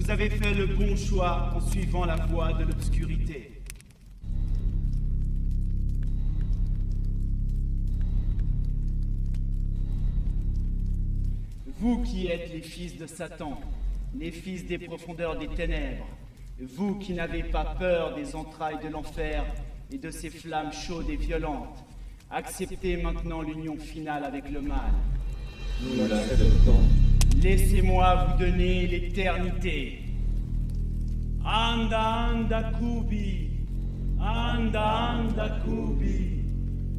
Vous avez fait le bon choix en suivant la voie de l'obscurité. Vous qui êtes les fils de Satan, les fils des profondeurs des ténèbres, vous qui n'avez pas peur des entrailles de l'enfer et de ses flammes chaudes et violentes, acceptez maintenant l'union finale avec le mal. Nous l'acceptons. Laissez-moi vous donner l'éternité. Anda, anda, Kubi. Anda, anda, Kubi.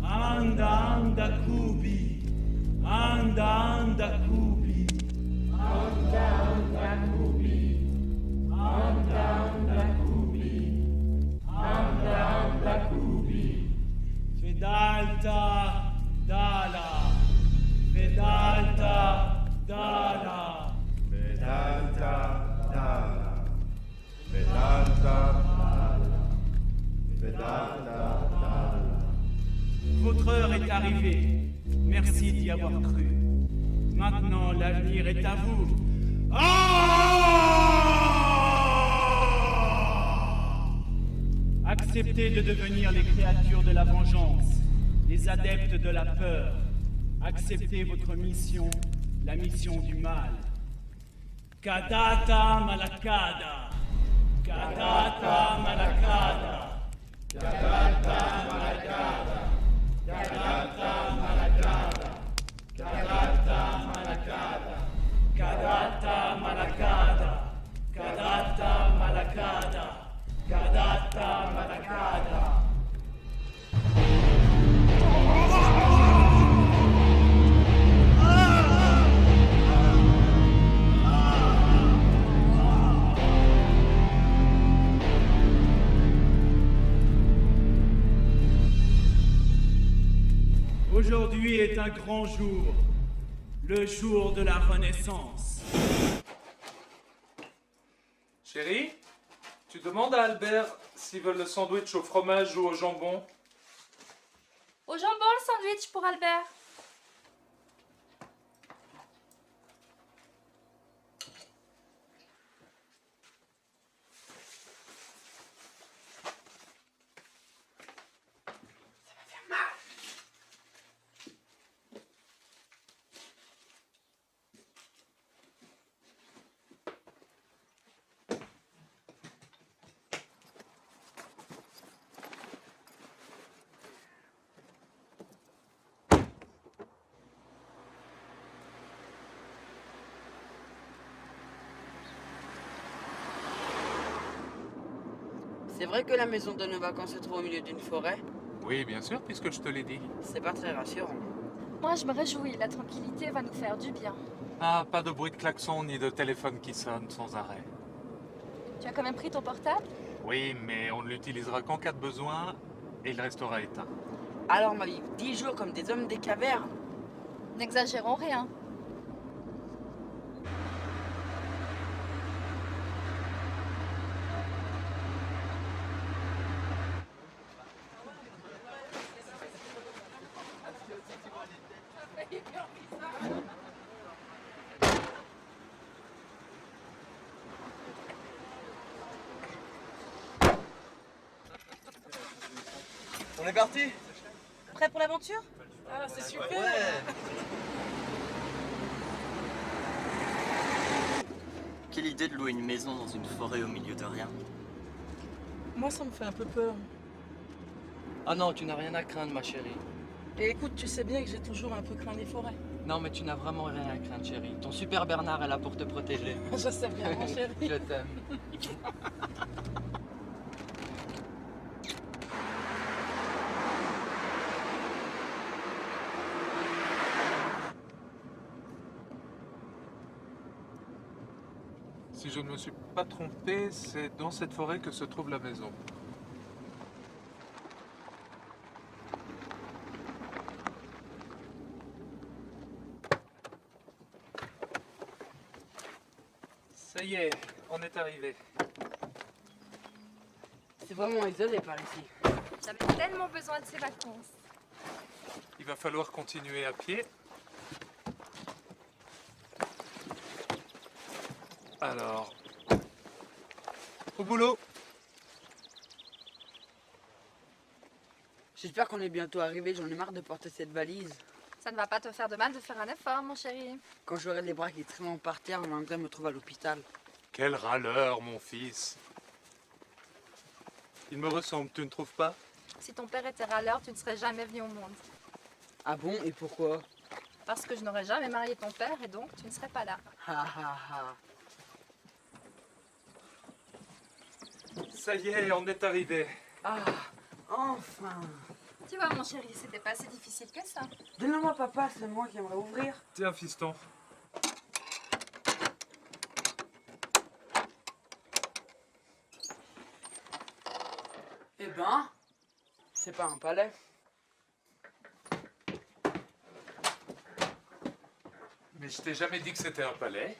Anda, anda, Kubi. Anda, anda, Kubi. Anda, anda, Kubi. Anda, anda, Kubi. Anda, anda, Kubi. Fedalta, Dala. Vedanta Dala. Vedanta Dala. Vedanta Dala. Vedanta Dala. Votre heure est arrivée. Merci d'y avoir cru. Maintenant, l'avenir est à vous. Acceptez de devenir les créatures de la vengeance, les adeptes de la peur. Acceptez votre mission, la mission du mal. Kadata Malakada. Kadata Malakada. Kadata Malakada. Kadata Malakada. Kadata Malakada. Kadata Malakada. Kadata Malakada. Kadata Malakada. Aujourd'hui est un grand jour, le jour de la Renaissance. Chérie, tu demandes à Albert s'ils veulent le sandwich au fromage ou au jambon? Au jambon, le sandwich pour Albert. C'est vrai que la maison de nos vacances se trouve au milieu d'une forêt? Oui, bien sûr, puisque je te l'ai dit. C'est pas très rassurant. Moi, je me réjouis. La tranquillité va nous faire du bien. Ah, pas de bruit de klaxon ni de téléphone qui sonne sans arrêt. Tu as quand même pris ton portable? Oui, mais on ne l'utilisera qu'en cas de besoin et il restera éteint. Alors on va vivre 10 jours comme des hommes des cavernes. N'exagérons rien. On est parti? Prêt pour l'aventure? Ah, c'est super! Quelle idée de louer une maison dans une forêt au milieu de rien. Moi, ça me fait un peu peur. Ah non, tu n'as rien à craindre, ma chérie. Et écoute, tu sais bien que j'ai toujours un peu craint les forêts. Non, mais tu n'as vraiment rien à craindre, chérie. Ton super Bernard est là pour te protéger. Je sais bien, mon chéri. Je t'aime. Si je ne me suis pas trompé, c'est dans cette forêt que se trouve la maison. Ça y est, on est arrivé. C'est vraiment isolé par ici. J'avais tellement besoin de ces vacances. Il va falloir continuer à pied. Alors, Au boulot. J'espère qu'on est bientôt arrivé, j'en ai marre de porter cette valise. Ça ne va pas te faire de mal de faire un effort, mon chéri. Quand j'aurai les bras qui traînent par terre, on viendrait me trouver à l'hôpital. Quel râleur, mon fils. Il me ressemble, tu ne trouves pas? Si ton père était râleur, tu ne serais jamais venu au monde. Ah bon, et pourquoi? Parce que je n'aurais jamais marié ton père et donc tu ne serais pas là. Ha ha ha. Ça y est, on est arrivé. Ah, enfin. Tu vois, mon chéri, c'était pas si difficile que ça. Donne-moi papa, c'est moi qui aimerais ouvrir. Tiens, fiston. Eh ben, c'est pas un palais. Mais je t'ai jamais dit que c'était un palais.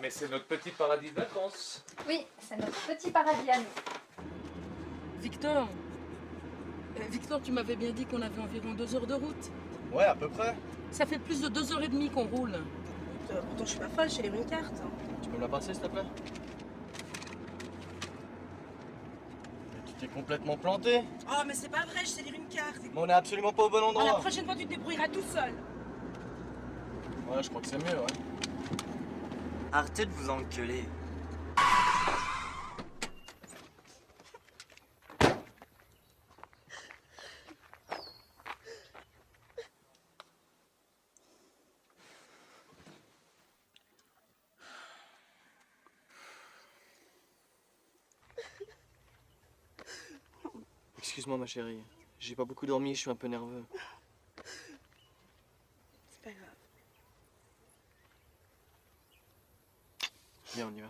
Mais c'est notre petit paradis de vacances. Oui, c'est notre petit paradis à nous. Victor Victor, tu m'avais bien dit qu'on avait environ 2 heures de route. Ouais, à peu près. Ça fait plus de 2h30 qu'on roule. Pourtant, je suis pas folle, j'ai une carte. Tu peux me la passer, s'il te plaît? Mais tu t'es complètement planté. Oh, mais c'est pas vrai, je sais lire une carte. Mais on est absolument pas au bon Oh, la endroit. prochaine fois, tu te débrouilleras tout seul. Ouais, je crois que c'est mieux, ouais. Arrêtez de vous engueuler. Excuse-moi ma chérie, j'ai pas beaucoup dormi, je suis un peu nerveux. C'est pas grave. Viens, on y va.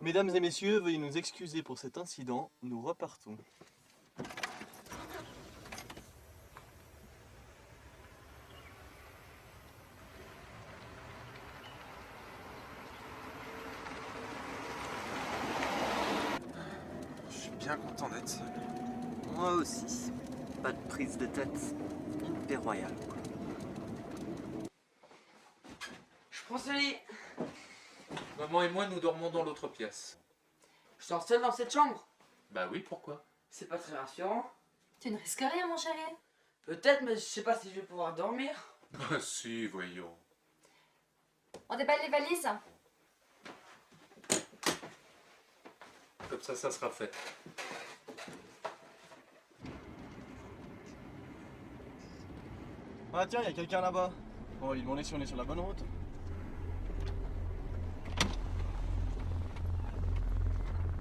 Mesdames et messieurs, veuillez nous excuser pour cet incident, nous repartons. Je suis bien content d'être seul. Moi aussi. Pas de prise de tête. Une paix royale, quoi. Je prends ce lit. Maman et moi, nous dormons dans l'autre pièce. Je sors seul dans cette chambre. Bah oui, pourquoi? C'est pas très rassurant. Tu ne risques rien, mon chéri. Peut-être, mais je sais pas si je vais pouvoir dormir. Ah si, voyons. On déballe les valises. Comme ça sera fait. Ah tiens, il y a quelqu'un là-bas. On va lui demander si on est sur la bonne route.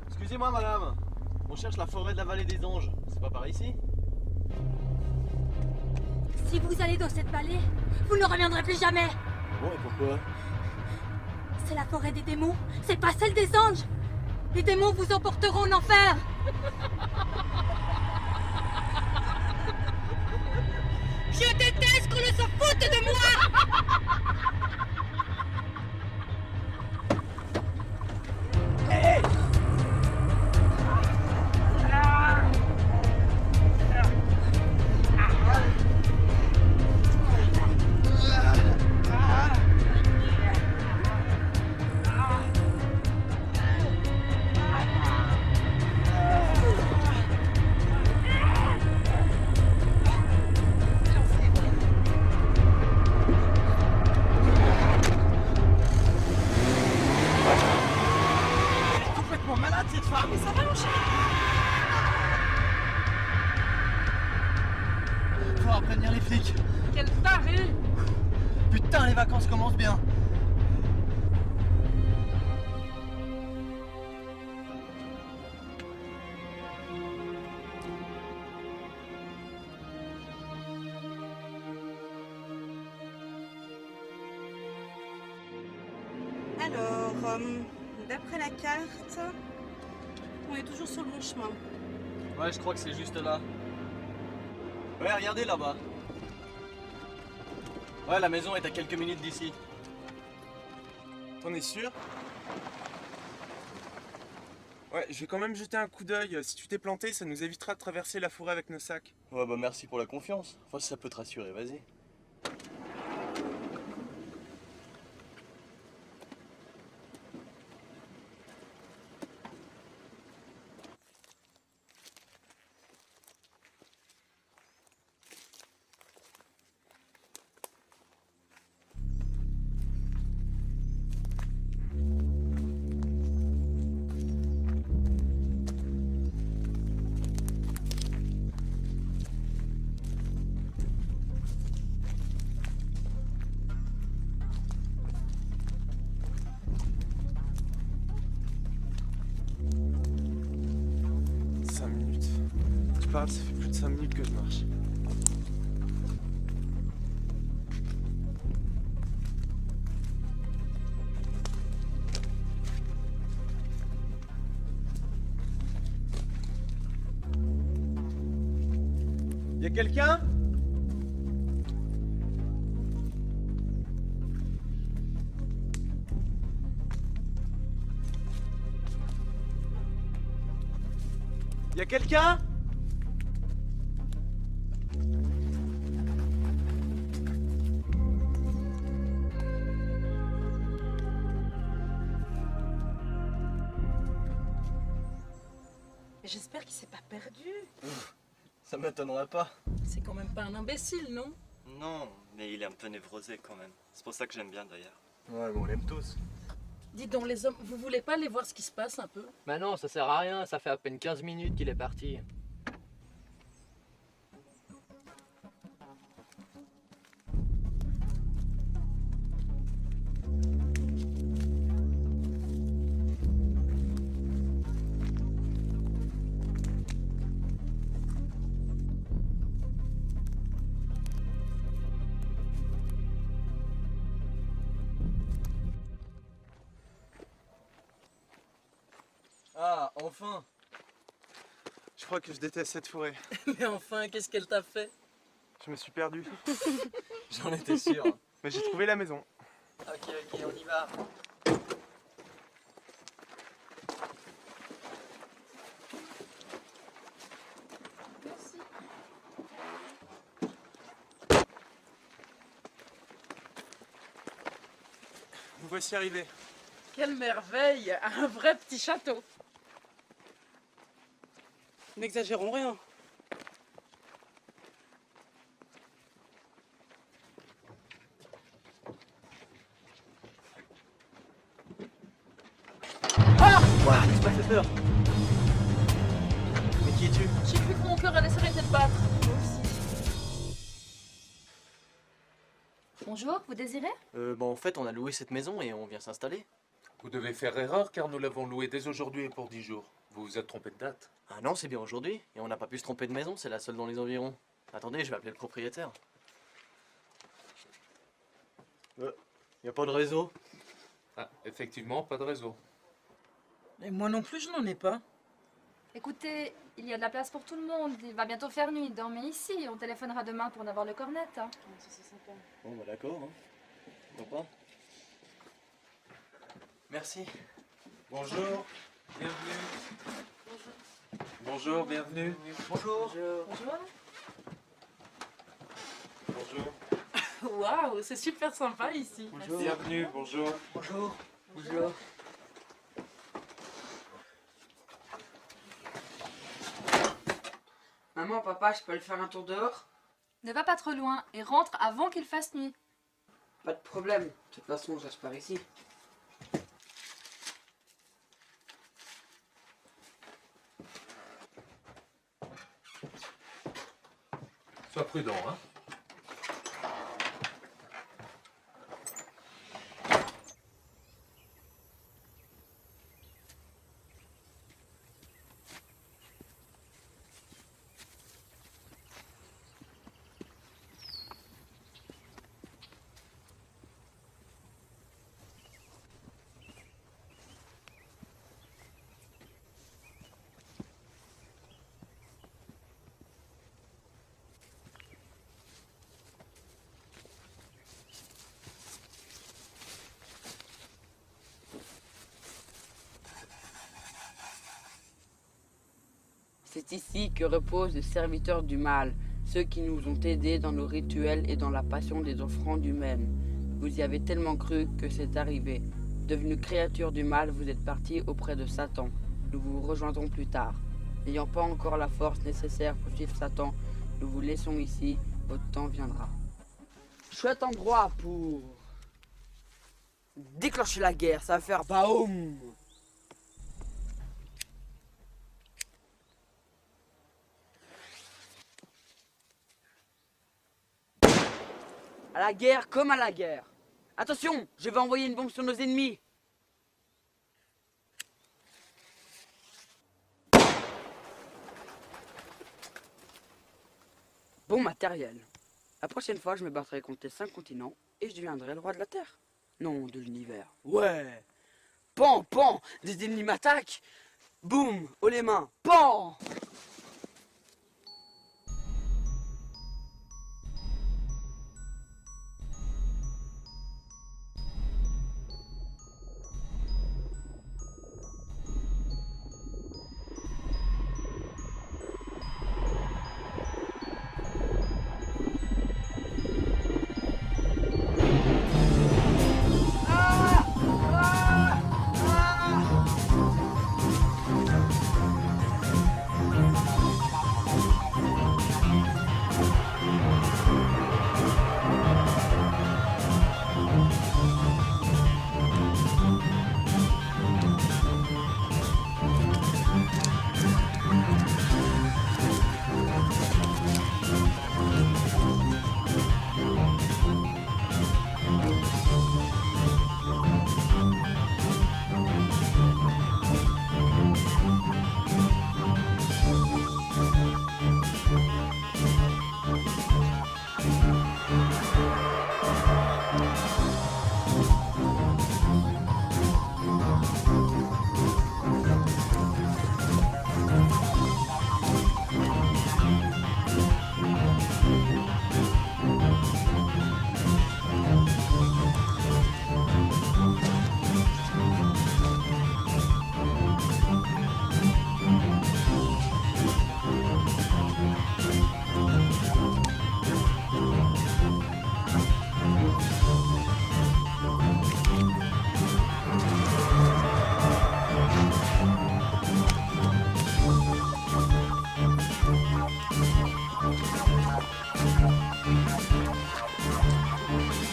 Excusez-moi madame, on cherche la forêt de la vallée des anges. C'est pas par ici? Si vous allez dans cette vallée, vous ne reviendrez plus jamais. Bon, et pourquoi? C'est la forêt des démons, c'est pas celle des anges. Les démons vous emporteront en enfer. Je déteste qu'on ne se foute de moi. Complètement malade cette femme! Mais ça va, mon chéri? Faudra prévenir les flics. Quel taré! Putain, les vacances commencent bien. Alors, d'après la carte, on est toujours sur le bon chemin. Ouais, je crois que c'est juste là. Ouais, regardez là-bas. Ouais, la maison est à quelques minutes d'ici. T'en es sûr? Ouais, je vais quand même jeter un coup d'œil. Si tu t'es planté, ça nous évitera de traverser la forêt avec nos sacs. Ouais, bah merci pour la confiance. Enfin, si ça peut te rassurer, vas-y. parle, ça fait plus de 5 minutes que je marche. Y'a quelqu'un? Y'a quelqu'un? J'espère qu'il s'est pas perdu. Ça m'étonnerait pas. C'est quand même pas un imbécile, non? Non, mais il est un peu névrosé quand même. C'est pour ça que j'aime bien d'ailleurs. Ouais, mais on l'aime tous. Dites donc les hommes, vous voulez pas aller voir ce qui se passe un peu? Bah non, ça sert à rien, ça fait à peine 15 minutes qu'il est parti. Ah, enfin. Je crois que je déteste cette forêt. Mais enfin, qu'est-ce qu'elle t'a fait? Je me suis perdu. J'en étais sûr. Mais j'ai trouvé la maison. Ok, on y va. Nous voici arrivés. Quelle merveille! Un vrai petit château! N'exagérons rien. Ouah, tu m'as fait peur. Mais qui es-tu? J'ai cru que mon cœur allait s'arrêter de battre. Moi aussi. Bonjour, vous désirez? Bon, en fait, on a loué cette maison et on vient s'installer. Vous devez faire erreur car nous l'avons loué dès aujourd'hui et pour 10 jours. Vous vous êtes trompé de date. Ah non, c'est bien aujourd'hui. Et on n'a pas pu se tromper de maison, c'est la seule dans les environs. Attendez, je vais appeler le propriétaire. Y a pas de réseau? Ah, effectivement, pas de réseau. Et moi non plus, je n'en ai pas. Écoutez, il y a de la place pour tout le monde. Il va bientôt faire nuit. Dormez ici. On téléphonera demain pour en avoir le cornet. Hein. Bon, bah d'accord, hein. Pourquoi pas? Merci. Bonjour, bienvenue. Bonjour, bienvenue. Bonjour. Bonjour. Bonjour. Waouh, c'est super sympa ici. Bonjour. Bienvenue, bonjour. Bonjour. Bonjour. Maman, papa, je peux aller faire un tour dehors? Ne va pas trop loin et rentre avant qu'il fasse nuit. Pas de problème. De toute façon, je reste par ici. Sois prudent, hein. C'est ici que reposent les serviteurs du mal, ceux qui nous ont aidés dans nos rituels et dans la passion des offrandes humaines. Vous y avez tellement cru que c'est arrivé. Devenu créature du mal, vous êtes partis auprès de Satan. Nous vous rejoindrons plus tard. N'ayant pas encore la force nécessaire pour suivre Satan, nous vous laissons ici, votre temps viendra. Chouette endroit pour déclencher la guerre, ça va faire baoum. À la guerre comme à la guerre. Attention, je vais envoyer une bombe sur nos ennemis. bon matériel. La prochaine fois, je me battrai contre les 5 continents et je deviendrai le roi de la Terre. Non, de l'univers. Ouais. Pan, pan, des ennemis m'attaquent. Boum, haut les mains, pan.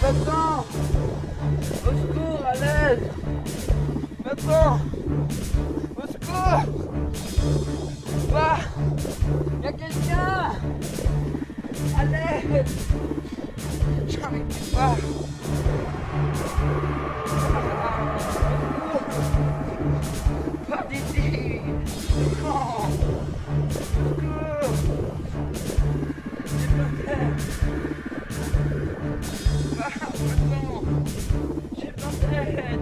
Maintenant! Au secours, à l'aide! Maintenant! Au secours! Ah! Y'a quelqu'un! À l'aide! J'arrive pas! Pas d'ici! Non! Au secours! S'il vous plaît! Maintenant, j'ai besoin d'aide.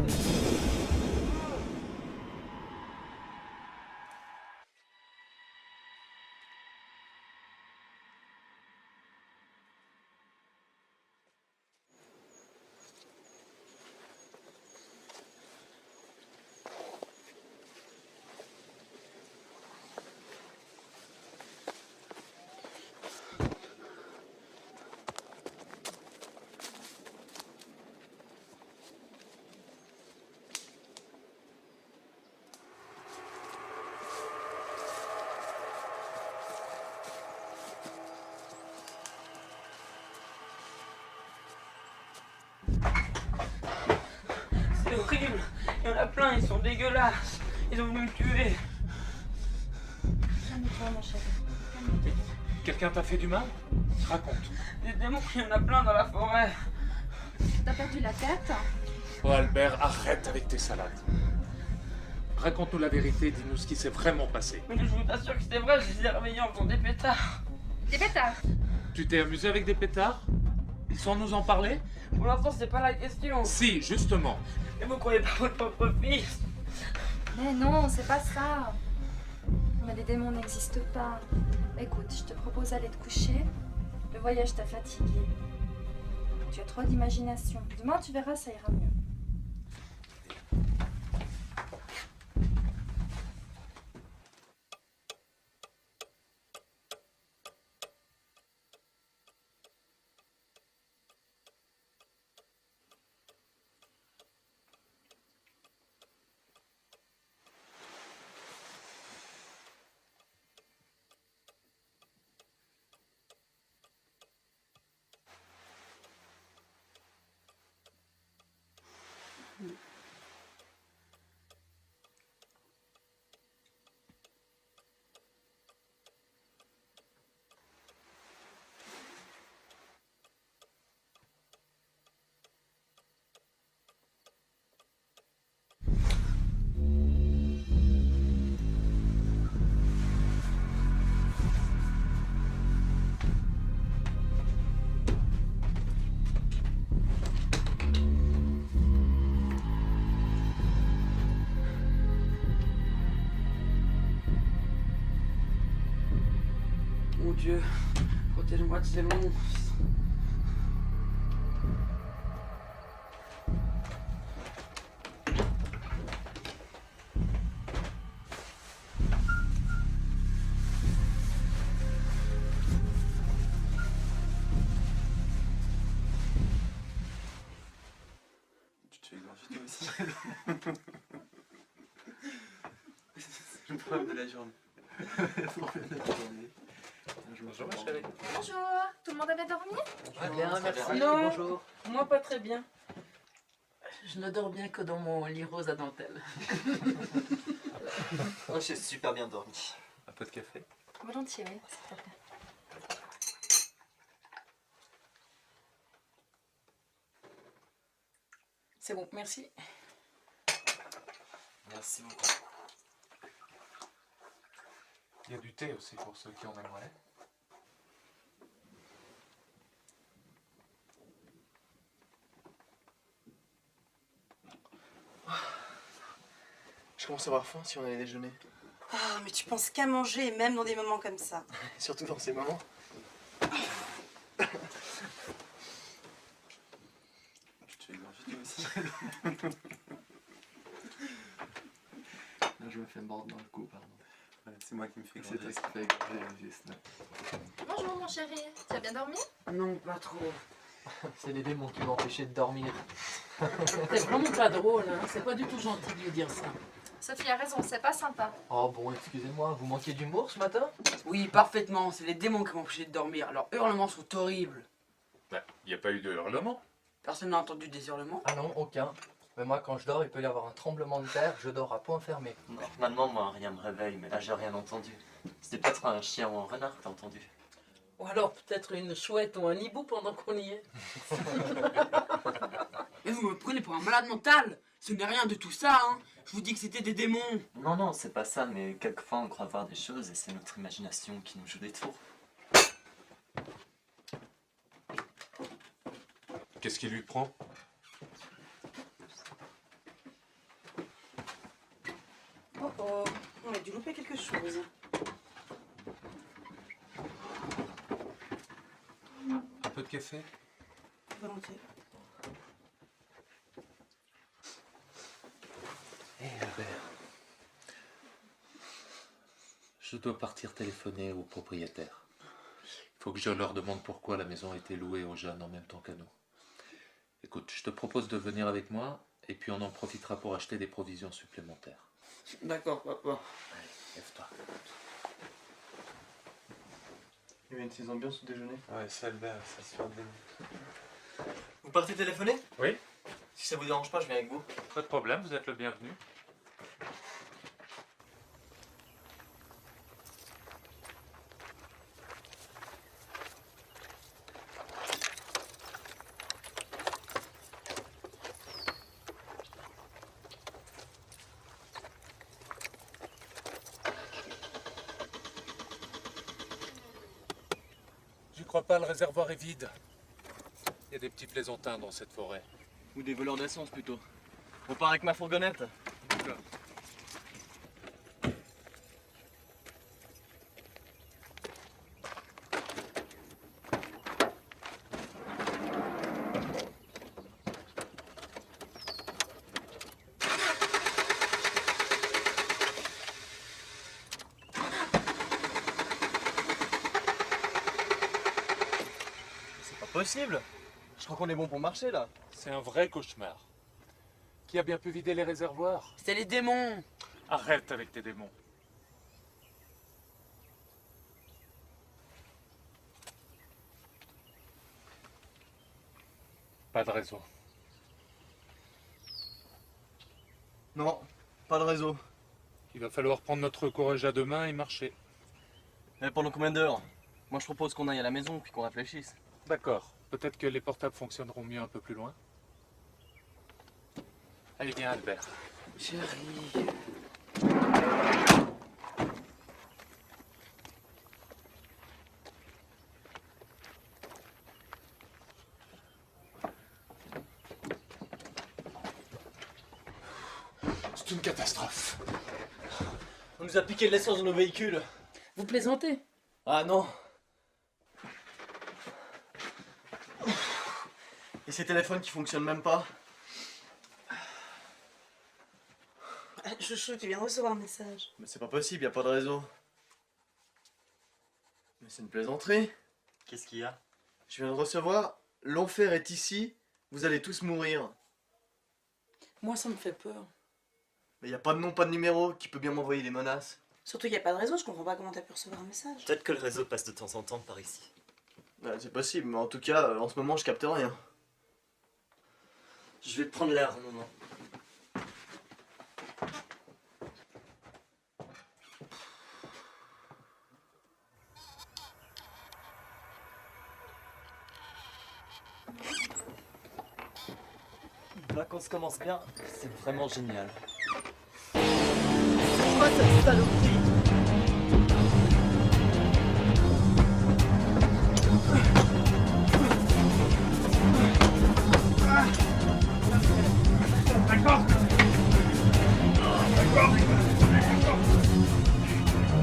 C'est horrible, il y en a plein, ils sont dégueulasses. Ils ont voulu me tuer. Calme-toi, mon chéri. Quelqu'un t'a fait du mal? Raconte. Des démons, il y en a plein dans la forêt. T'as perdu la tête? Oh Albert, arrête avec tes salades. Raconte-nous la vérité, dis-nous ce qui s'est vraiment passé. Mais je vous assure que c'est vrai, je les ai réveillés en faisant des pétards. Des pétards? Tu t'es amusé avec des pétards? Sans nous en parler? Pour l'instant, c'est pas la question. Si, justement. Mais vous croyez pas votre propre fils? Mais non, c'est pas ça. Mais les démons n'existent pas. Écoute, je te propose d'aller te coucher. Le voyage t'a fatigué. Tu as trop d'imagination. Demain, tu verras, ça ira mieux. Dieu. Protège-moi de ces monstres. Tu te fais égorger toi aussi. C'est le problème de la journée. Le problème de la journée. Bonjour ma chérie. Bonjour, tout le monde a bien dormi? Bien, merci. Non, Bonjour. moi pas très bien. Je ne dors bien que dans mon lit rose à dentelle. Moi j'ai super bien dormi. Un peu de café? Volontiers, oui, s'il te plaît. C'est bon, merci. Merci beaucoup. Il y a du thé aussi pour ceux qui en aimeraient. Je commence à avoir faim si on allait déjeuner. Ah, mais tu penses qu'à manger, même dans des moments comme ça. Surtout dans ces moments. Tu te fais égorger toi aussi. Là, je me fais mordre dans le cou, pardon. Ouais, c'est moi qui me fais égorger. C'est toi qui me fais égorger, juste. Bonjour mon chéri, tu as bien dormi? Non, pas trop. C'est les démons qui m'ont empêché de dormir. C'est vraiment pas drôle, hein. C'est pas du tout gentil de lui dire ça. Sophie a raison, c'est pas sympa. Oh bon, excusez-moi, vous manquiez d'humour ce matin? Oui, parfaitement. C'est les démons qui m'ont empêché de dormir. Leurs hurlements sont horribles. Bah, il n'y a pas eu de hurlement. Personne n'a entendu des hurlements? Ah non, aucun. Mais moi, quand je dors, il peut y avoir un tremblement de terre, je dors à point fermé. Normalement, moi, rien me réveille, mais là, j'ai rien entendu. C'était peut-être un chien ou un renard que t'as entendu. Ou alors peut-être une chouette ou un hibou pendant qu'on y est. Mais vous me prenez pour un malade mental. Ce n'est rien de tout ça, hein. Je vous dis que c'était des démons. Non, non, c'est pas ça, mais quelquefois, on croit voir des choses et c'est notre imagination qui nous joue des tours. Qu'est-ce qui lui prend? Oh oh, on a dû louper quelque chose. Un peu de café? Volontiers. Eh Albert, je dois partir téléphoner au propriétaire. Il faut que je leur demande pourquoi la maison a été louée aux jeunes en même temps qu'à nous. Écoute, je te propose de venir avec moi et puis on en profitera pour acheter des provisions supplémentaires. D'accord, papa. Allez, lève-toi. Il y avait une petite ambiance au déjeuner. Ouais, ça, Albert, ça se fait un démon. Vous partez téléphoner? Oui. Si ça vous dérange pas, je viens avec vous. Pas de problème, vous êtes le bienvenu. Je crois pas, le réservoir est vide. Il y a des petits plaisantins dans cette forêt. Ou des voleurs d'essence plutôt. On part avec ma fourgonnette. D'accord. C'est pas possible. Je crois qu'on est bon pour marcher là. C'est un vrai cauchemar. Qui a bien pu vider les réservoirs? C'est les démons. Arrête avec tes démons. Pas de réseau. Non, pas de réseau. Il va falloir prendre notre courage à deux mains et marcher. Mais pendant combien d'heures? Moi je propose qu'on aille à la maison puis qu'on réfléchisse. D'accord. Peut-être que les portables fonctionneront mieux un peu plus loin. Allez, viens, Albert. Chérie. C'est une catastrophe. On nous a piqué de l'essence dans nos véhicules. Vous plaisantez? Ah non. Et ces téléphones qui fonctionnent même pas? Chouchou, tu viens de recevoir un message. Mais c'est pas possible, y a pas de réseau. Mais c'est une plaisanterie. Qu'est-ce qu'il y a? Je viens de recevoir, l'enfer est ici, vous allez tous mourir. Moi, ça me fait peur. Mais y a pas de nom, pas de numéro, qui peut bien m'envoyer des menaces? Surtout qu'il n'y a pas de réseau, je comprends pas comment t'as pu recevoir un message. Peut-être que le réseau passe de temps en temps par ici. Ouais, c'est possible, mais en tout cas, en ce moment, je capte rien. Je vais prendre l'air un moment. Vacances commencent bien, c'est vraiment génial. C'est quoi cette saloperie? D'accord. D'accord.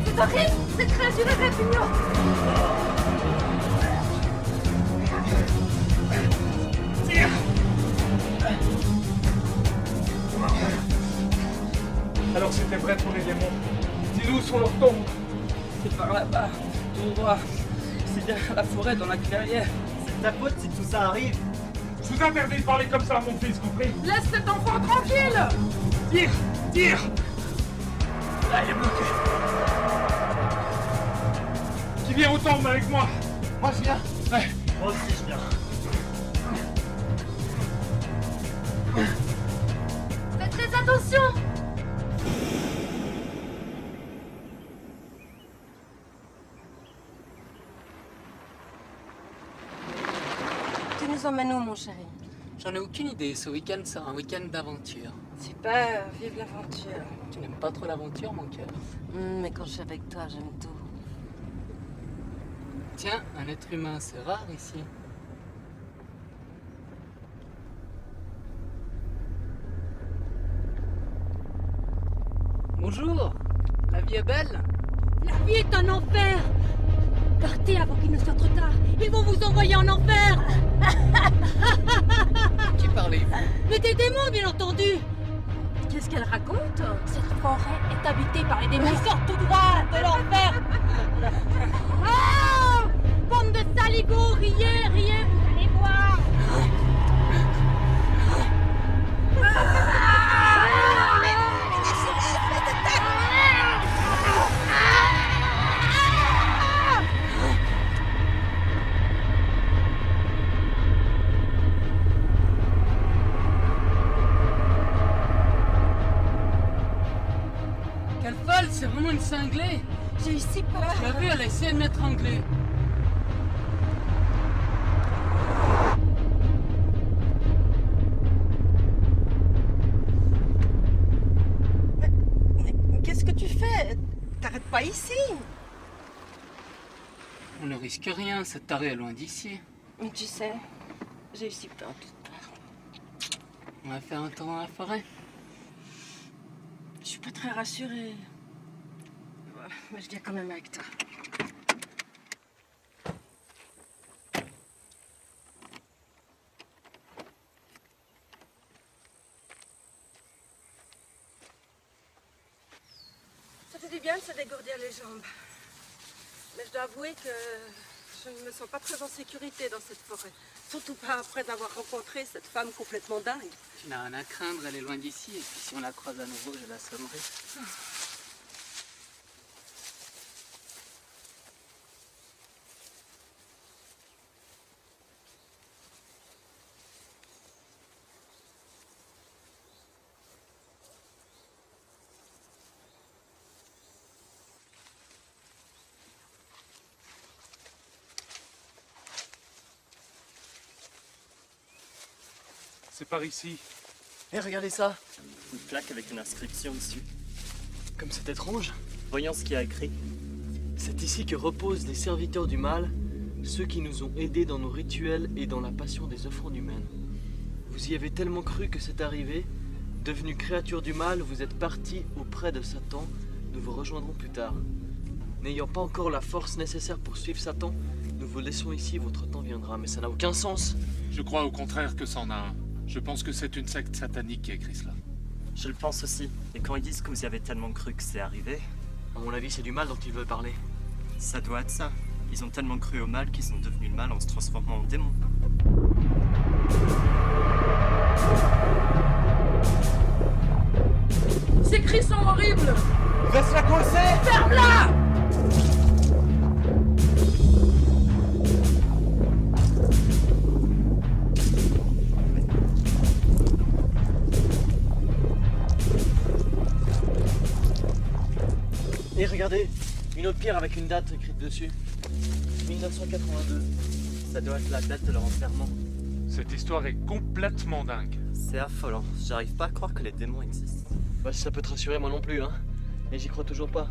C'est horrible! Cette créature est répugnante! Tire! Alors c'était vrai pour les démons. Dis-nous sur leur tombe. C'est par là-bas, tout droit. C'est derrière la forêt, dans la clairière. C'est ta faute si tout ça arrive. Je vous interdis de parler comme ça à mon fils, compris? Laisse cet enfant tranquille! Tire! Tire! Là, il est bloqué. Qui vient au temple avec moi? Moi, je viens. Ouais. Moi aussi, je viens. Faites très attention! Tu nous emmènes où, mon chéri? J'en ai aucune idée. Ce week-end sera un week-end d'aventure. Super, vive l'aventure. Tu n'aimes pas trop l'aventure, mon cœur? Mais quand je suis avec toi, j'aime tout. Tiens, un être humain, c'est rare ici. Bonjour, la vie est belle? La vie est un enfer! Partez avant qu'il ne soit trop tard. Ils vont vous envoyer en enfer! Qui parlez-vous? Mais des démons, bien entendu! Qu'est-ce qu'elle raconte? Cette forêt est habitée par les démons. Ils sortent tout droit de l'enfer! Oh! Bande de saligots, riez, riez, vous allez voir! Quelle folle, c'est vraiment une cinglée. J'ai eu si peur. Tu l'as vu, elle a essayé de m'étrangler. Mais qu'est-ce que tu fais? T'arrêtes pas ici. On ne risque rien, cette tarée est loin d'ici. Mais tu sais, j'ai eu si peur toute part. On va faire un tour dans la forêt. Je suis pas très rassurée. Ouais, mais je viens quand même avec toi. Ça fait du bien de se dégourdir les jambes. Mais je dois avouer que je ne me sens pas très en sécurité dans cette forêt. Surtout pas après avoir rencontré cette femme complètement dingue. Tu n'as rien à craindre, elle est loin d'ici. Et puis si on la croise à nouveau, je la sonnerai. C'est par ici. Hé, regardez ça. Une plaque avec une inscription dessus. Comme c'est étrange. Voyons ce qu'il y a écrit. C'est ici que reposent les serviteurs du mal, ceux qui nous ont aidés dans nos rituels et dans la passion des offrandes humaines. Vous y avez tellement cru que c'est arrivé. Devenus créatures du mal, vous êtes partis auprès de Satan. Nous vous rejoindrons plus tard. N'ayant pas encore la force nécessaire pour suivre Satan, nous vous laissons ici, votre temps viendra. Mais ça n'a aucun sens. Je crois au contraire que c'en a un. Je pense que c'est une secte satanique qui a écrit cela. Je le pense aussi. Et quand ils disent que vous y avez tellement cru que c'est arrivé... À mon avis, c'est du mal dont ils veulent parler. Ça doit être ça. Ils ont tellement cru au mal qu'ils sont devenus le mal en se transformant en démon. Ces cris sont horribles! Laisse-la coincer! Ferme-la! Et regardez, une autre pierre avec une date écrite dessus. 1982. Ça doit être la date de leur enterrement. Cette histoire est complètement dingue. C'est affolant. J'arrive pas à croire que les démons existent. Bah si ça peut te rassurer, moi non plus, hein. Et j'y crois toujours pas.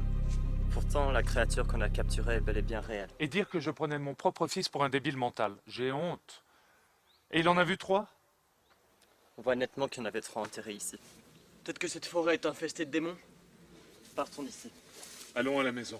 Pourtant, la créature qu'on a capturée est bel et bien réelle. Et dire que je prenais mon propre fils pour un débile mental. J'ai honte. Et il en a vu 3? On voit nettement qu'il y en avait 3 enterrés ici. Peut-être que cette forêt est infestée de démons. Partons d'ici. Allons à la maison.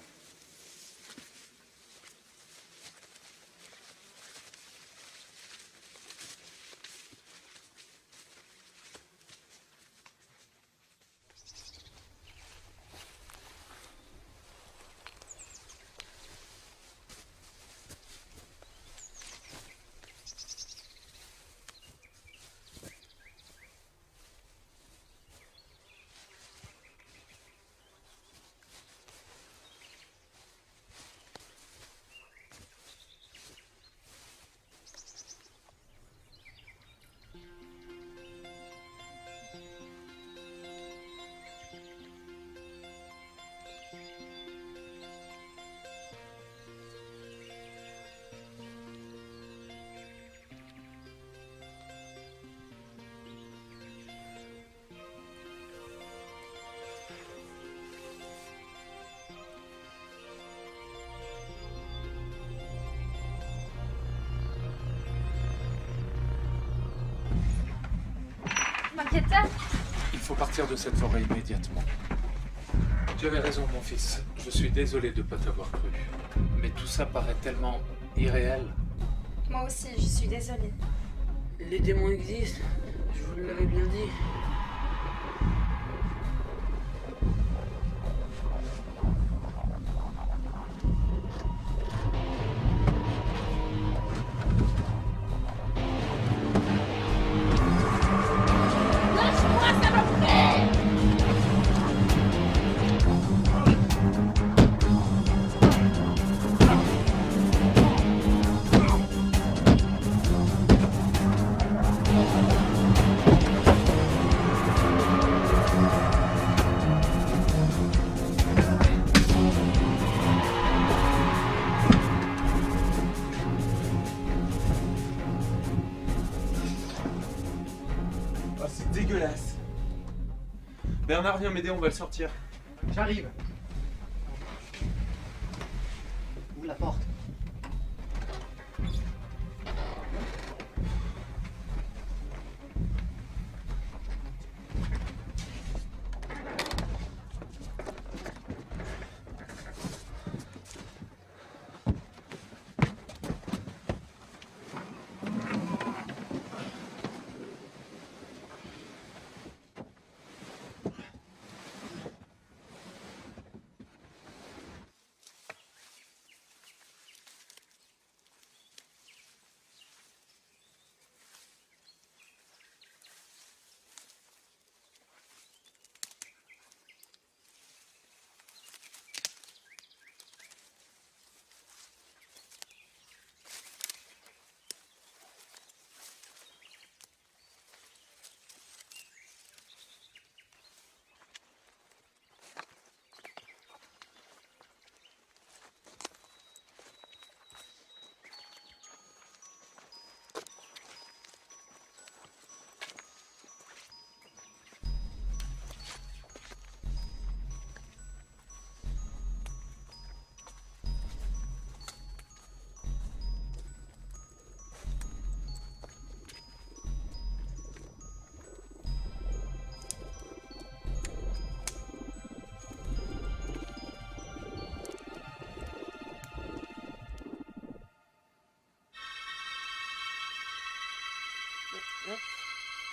Il faut partir de cette forêt immédiatement. Tu avais raison, mon fils. Je suis désolé de ne pas t'avoir cru. Mais tout ça paraît tellement irréel. Moi aussi, je suis désolée. Les démons existent, je vous l'avais bien dit. Dégueulasse. Bernard, viens m'aider, on va le sortir. J'arrive. Ouvre la porte.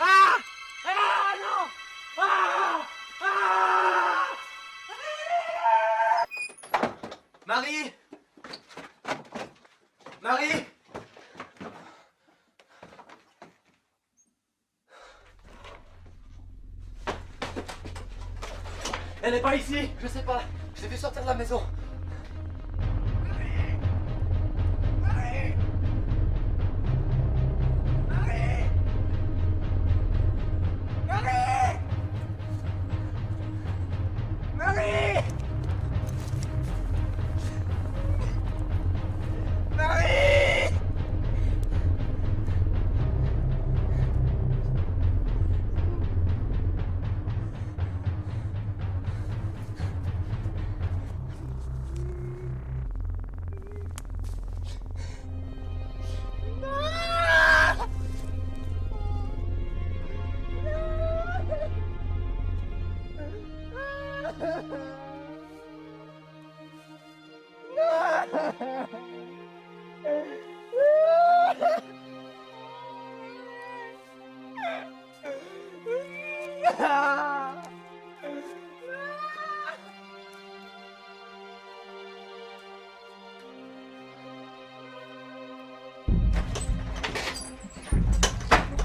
Ah! Ah non! Ah! Ah! Marie! Marie! Elle n'est pas ici. Je sais pas. Je l'ai vu sortir de la maison. Marie! Marie! Marie! Marie! Marie!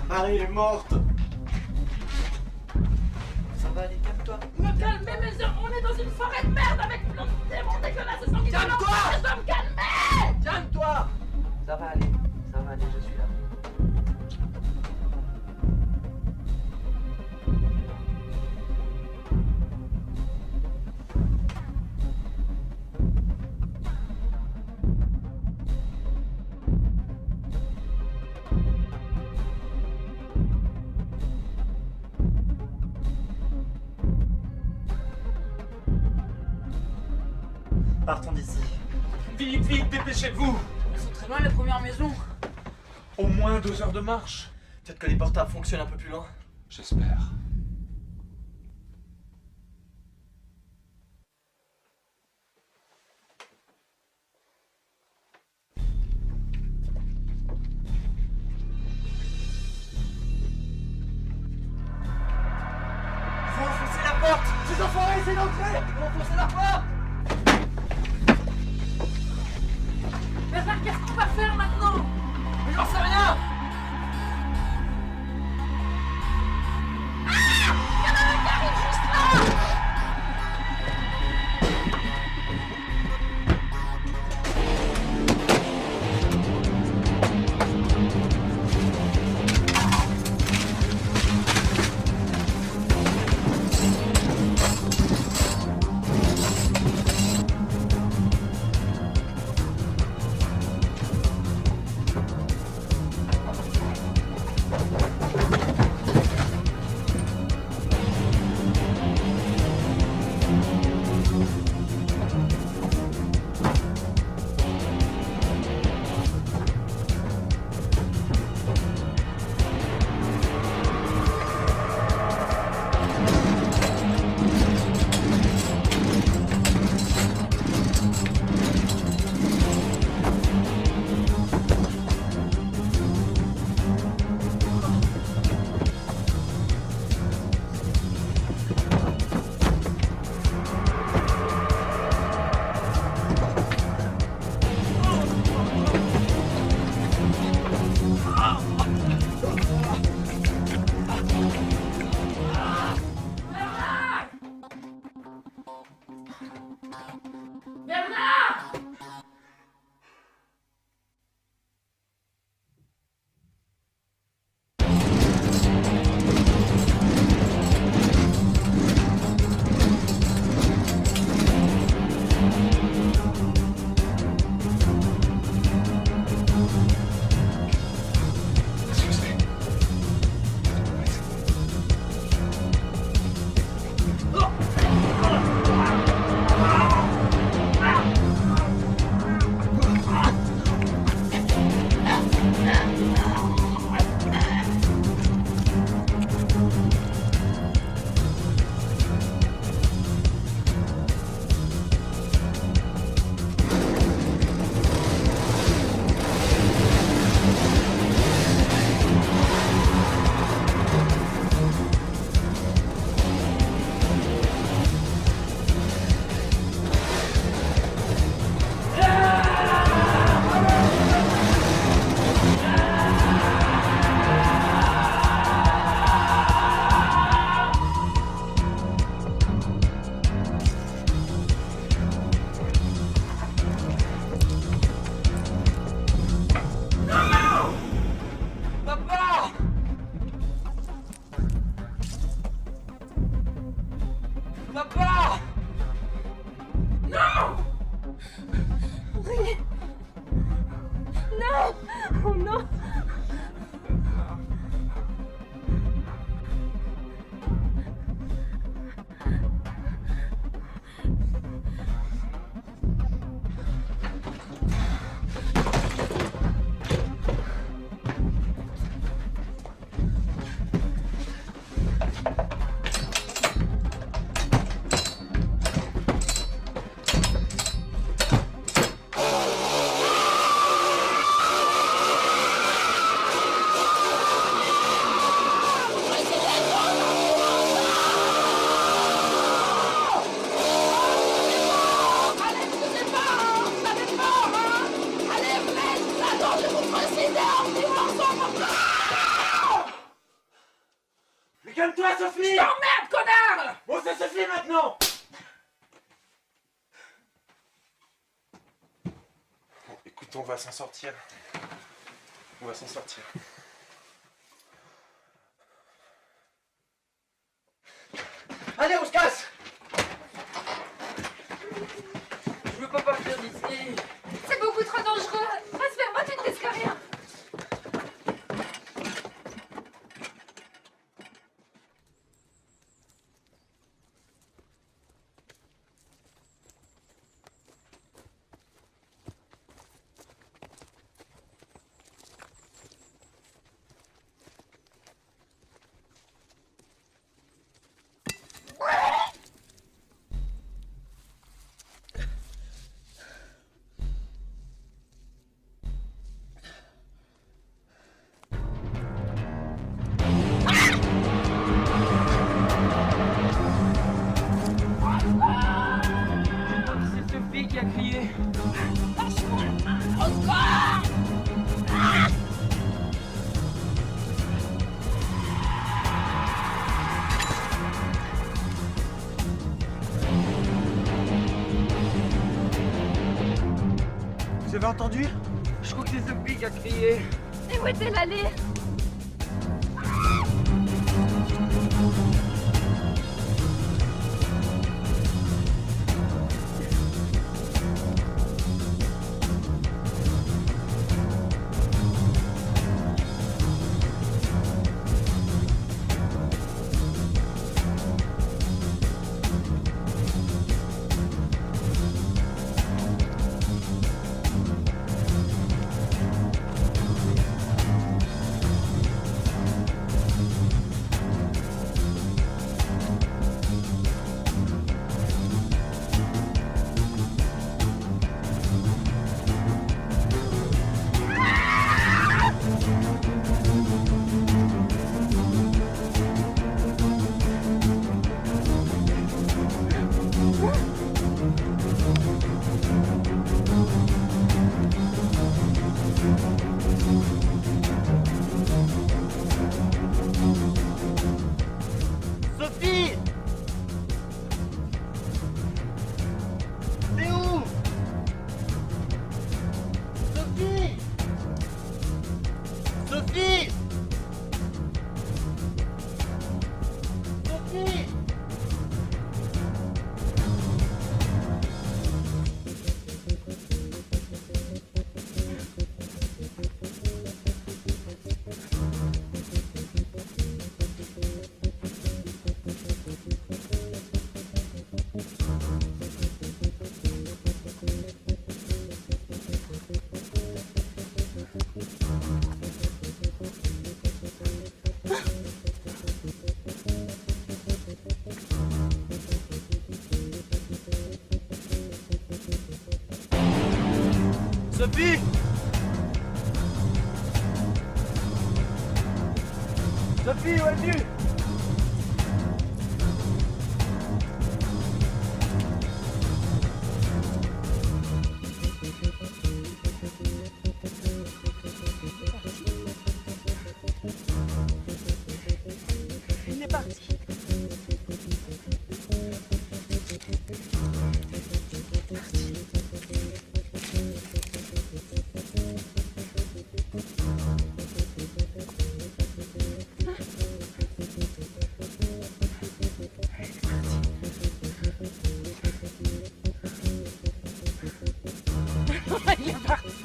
Marie est morte. Ça va aller, calme-toi. Me calmer, mes hommes. On est dans une forêt de merde avec plein de démons dégueulasses et sanguinolents. Calme-toi! Les hommes, calmez! Calme-toi. Ça va aller, je suis là. Partons d'ici. Vite, vite, dépêchez-vous! Elles sont très loin les premières maisons. Au moins 2 heures de marche. Peut-être que les portables fonctionnent un peu plus loin. J'espère. Faut enfoncer la porte! Ces enfoirés, essayent d'entrer! Faut enfoncer la porte! Bernard, qu'est-ce qu'on va faire maintenant? Mais j'en sais rien! va s'en sortir. On va s'en sortir. Allez, on se casse! Je veux pas partir d'ici. C'est beaucoup trop dangereux. Reste vers moi, tu ne risques rien. C'est Sophie qui a crié. Vous avez entendu? Je crois que c'est Sophie qui a crié. Et où est-elle allée? Sophie! T'es où? Sophie! Sophie! Sophie! Sophie! Sophie, où es-tu? Il est parti. Il est parti.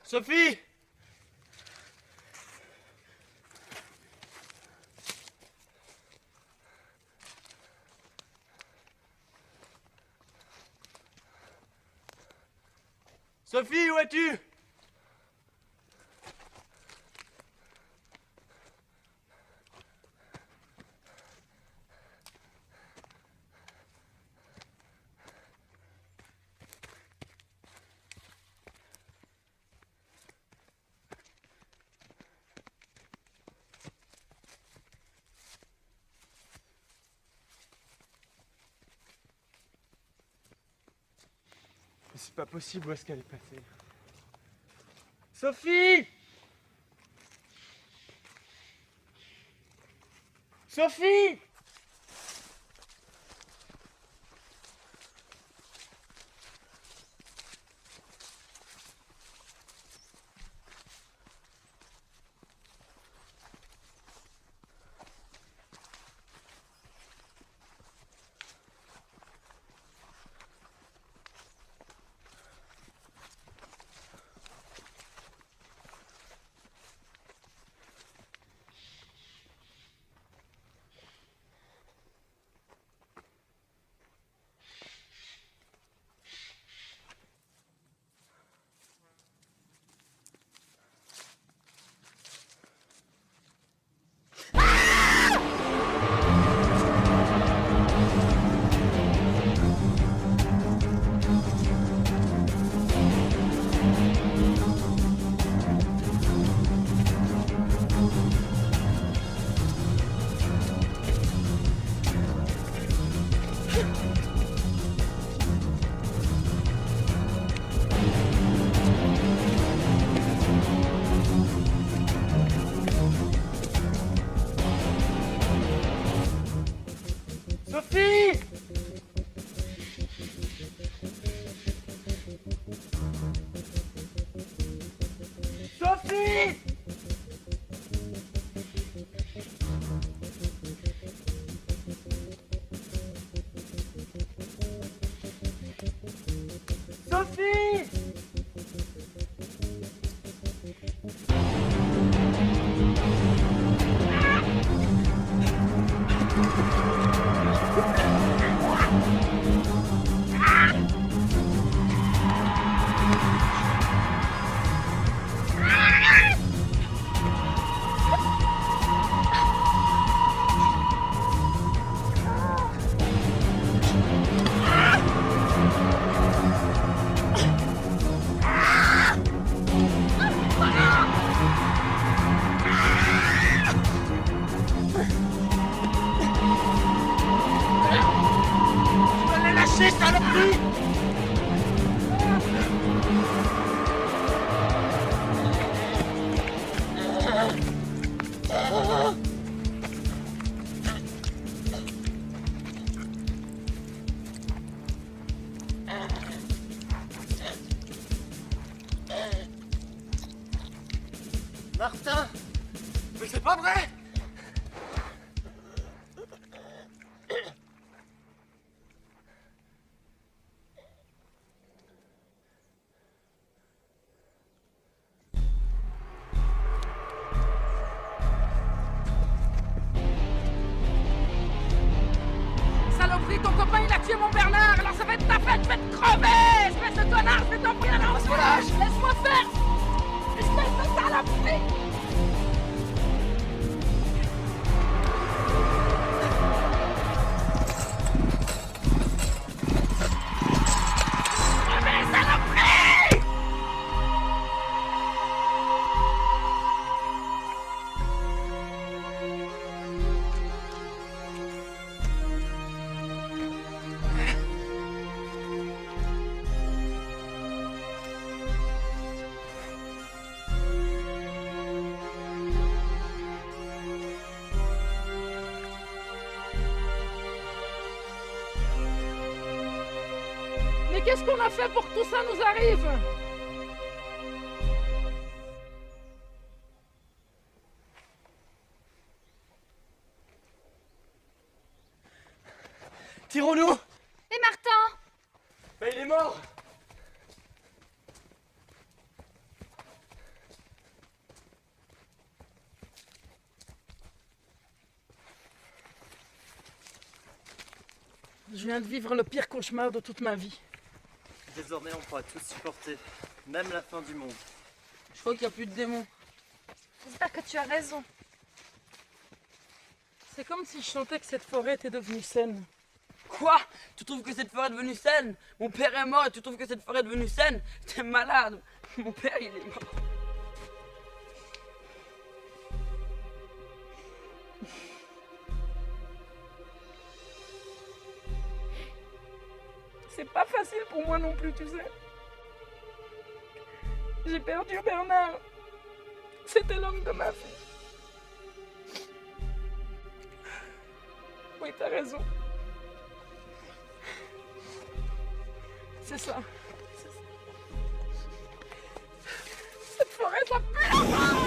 Sophie! Sophie, où es-tu? c'est pas possible, où est-ce qu'elle est passée? Sophie! Sophie! Sophie! Sophie! Sophie! Martin! Mais c'est pas vrai! Saloperie, ton copain il a tué mon Bernard, alors ça va être ta fête, je vais te crever! Espèce de connard, je vais t'envoyer à l'enfer! Laisse-moi faire! Espèce de saloperie! Mais qu'est-ce qu'on a fait pour que tout ça nous arrive? Tirons-nous! Et Martin? Bah il est mort! Je viens de vivre le pire cauchemar de toute ma vie. Désormais, on pourra tout supporter, même la fin du monde. Je crois qu'il n'y a plus de démons. J'espère que tu as raison. C'est comme si je sentais que cette forêt était devenue saine. Quoi? Tu trouves que cette forêt est devenue saine? Mon père est mort et tu trouves que cette forêt est devenue saine? T'es malade. Mon père, il est mort. C'est pas facile pour moi non plus, tu sais. J'ai perdu Bernard. C'était l'homme de ma vie. Oui, t'as raison. C'est ça. Cette forêt, ça pue la mort.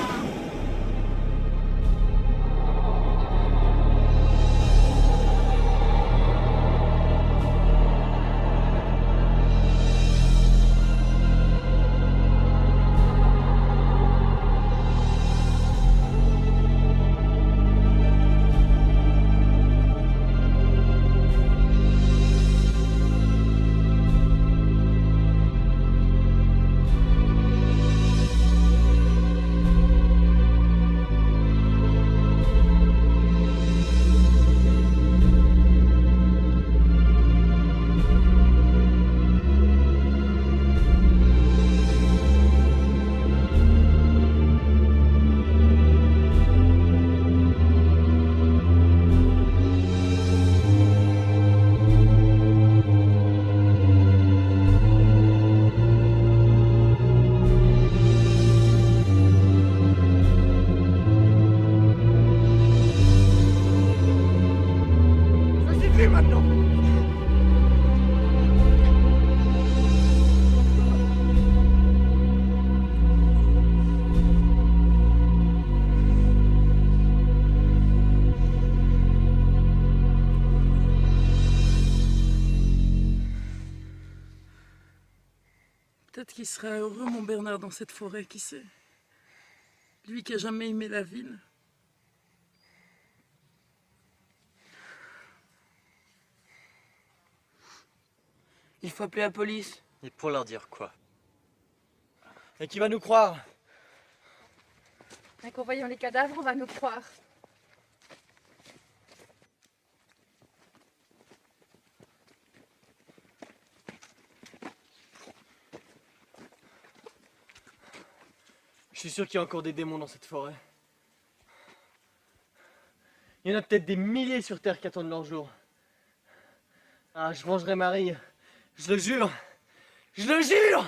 Peut-être qu'il serait heureux, mon Bernard, dans cette forêt, qui sait. Lui qui a jamais aimé la ville. Il faut appeler la police. Et pour leur dire quoi? Et qui va nous croire? En voyant les cadavres, on va nous croire. Je suis sûr qu'il y a encore des démons dans cette forêt. Il y en a peut-être des milliers sur Terre qui attendent leur jour. Ah, je vengerai Marie. Je le jure. Je le jure!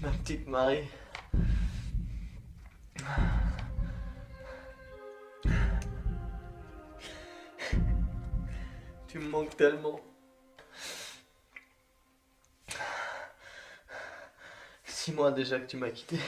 Ma petite Marie. Tu me manques tellement. 6 mois déjà que tu m'as quitté.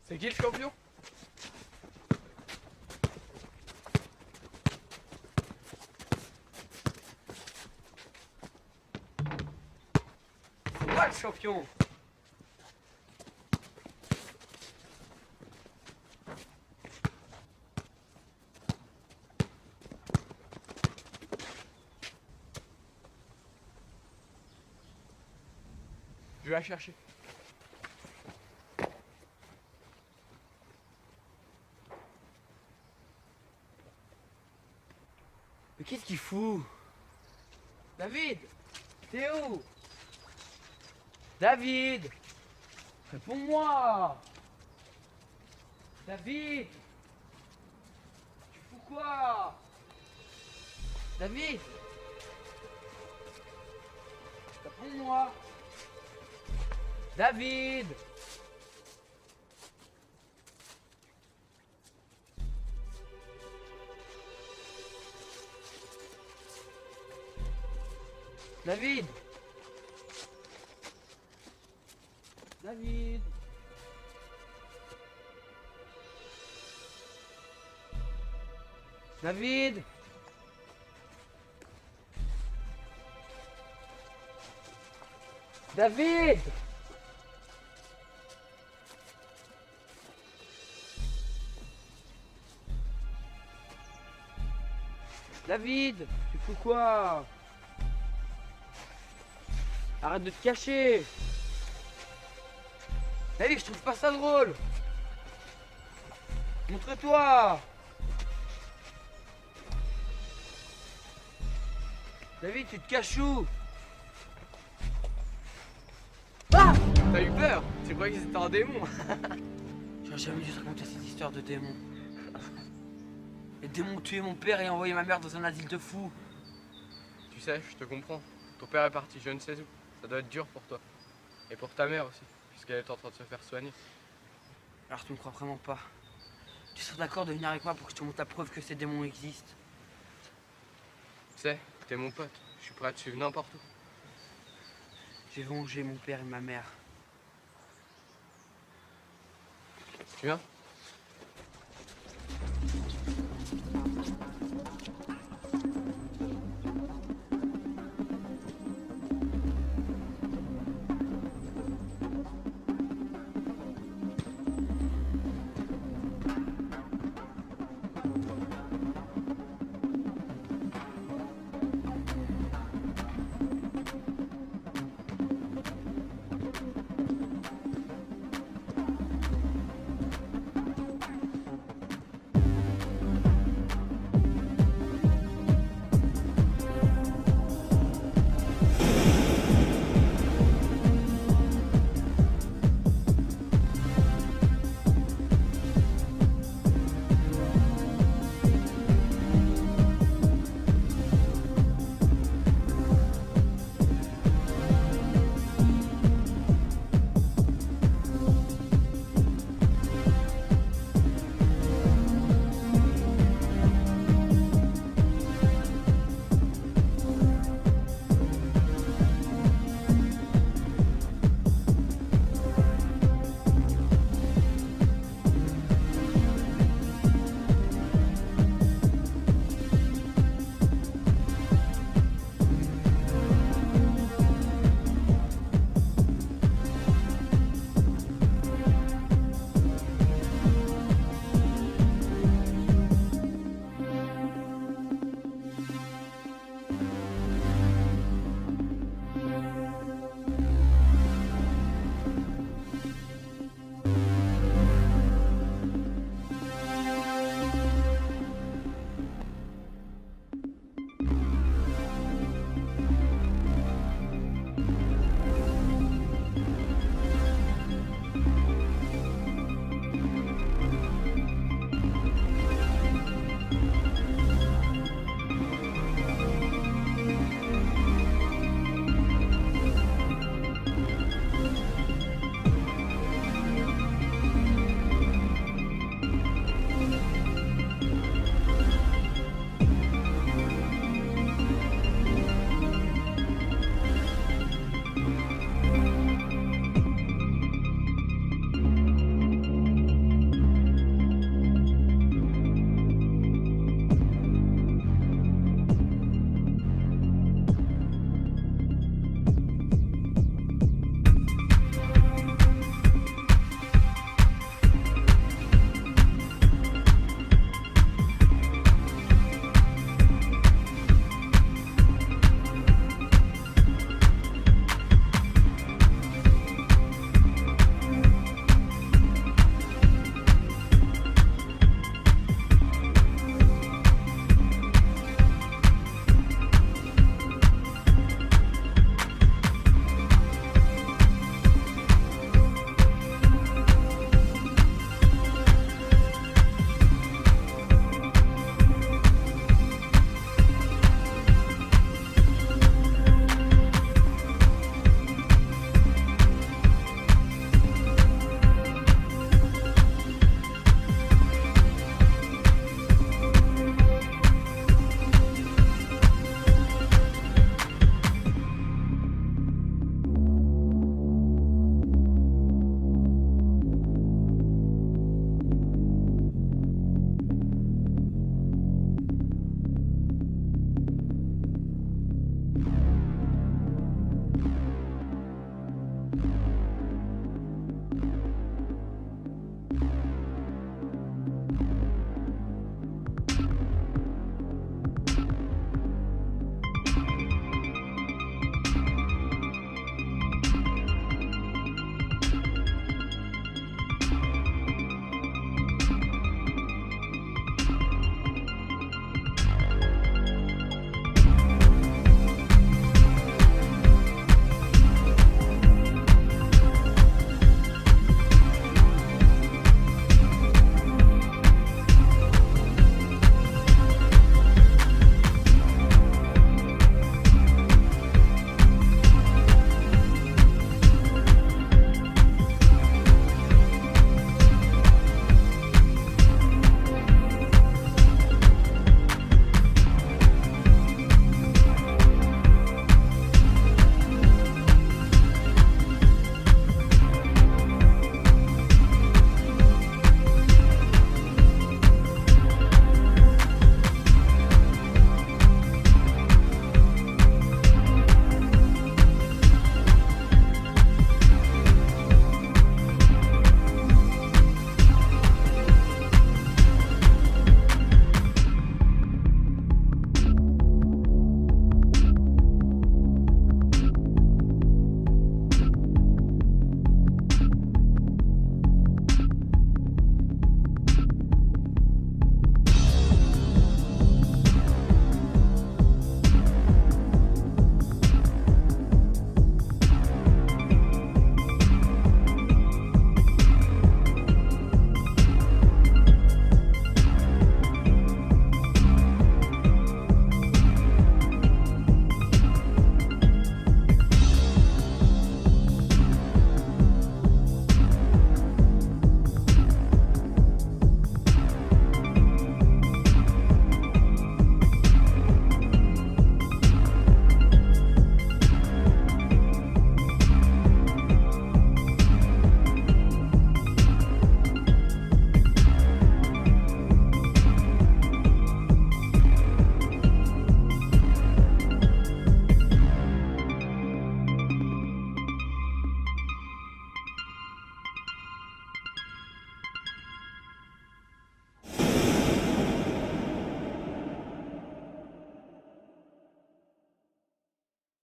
C'est qui le champion? C'est moi le champion! Je vais la chercher. Mais qu'est-ce qu'il fout? David! T'es où? David! Réponds-moi! David! Tu fous quoi? David! Réponds-moi! David! David! David! David! David! David! Tu fous quoi? Arrête de te cacher! David, je trouve pas ça drôle! Montre-toi! David, tu te caches où? Ah! T'as eu peur? Tu croyais que c'était un démon? J'aurais jamais dû te raconter cette histoire de démon. Les démons ont tué mon père et envoyé ma mère dans un asile de fous. Tu sais, je te comprends. Ton père est parti je ne sais où. Ça doit être dur pour toi. Et pour ta mère aussi, puisqu'elle est en train de se faire soigner. Alors tu me crois vraiment pas? Tu serais d'accord de venir avec moi pour que je te montre la preuve que ces démons existent? Tu sais, t'es mon pote. Je suis prêt à te suivre n'importe où. J'ai vengé mon père et ma mère. Tu viens?